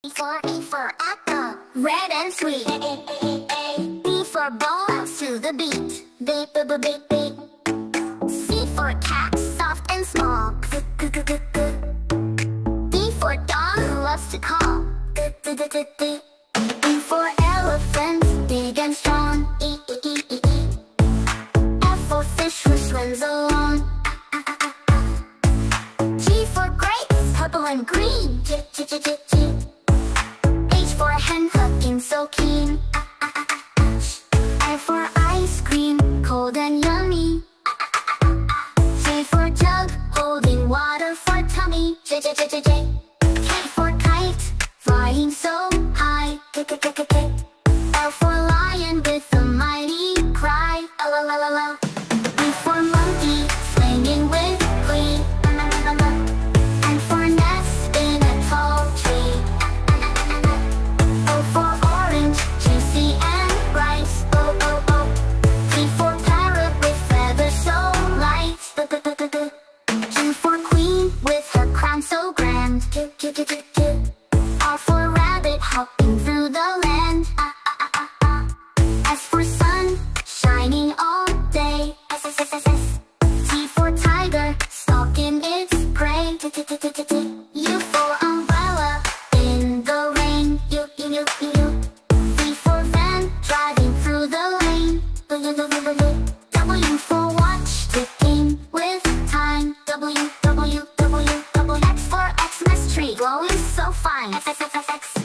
E for apple, red and sweet. B for ball, bounce to the beat. Beep, beep, beep, beep, beep. C for cat, soft and small. D for dog, who loves to call. E for elephant, big and strong. F for fish, who swims along. G for grapes, purple and green. H for hen, hooking so keen. I for ice cream, cold and yummy. J for jug, holding water for tummy. K for kite, flying so high. L for lion with a mighty cry. M for monkey, swinging with glee. N for nest in a tall tree. O for orange, juicy and bright. P for parrot with feathers so light. Q for queen with her crown so grand. R for rabbit, hopping through the land. S for sun, shining all day. T for tiger, stalking its prey. U for umbrella, in the rain. V for van, driving through the lane. W for watch, ticking with time. X for Xmas tree, glowing so fine. X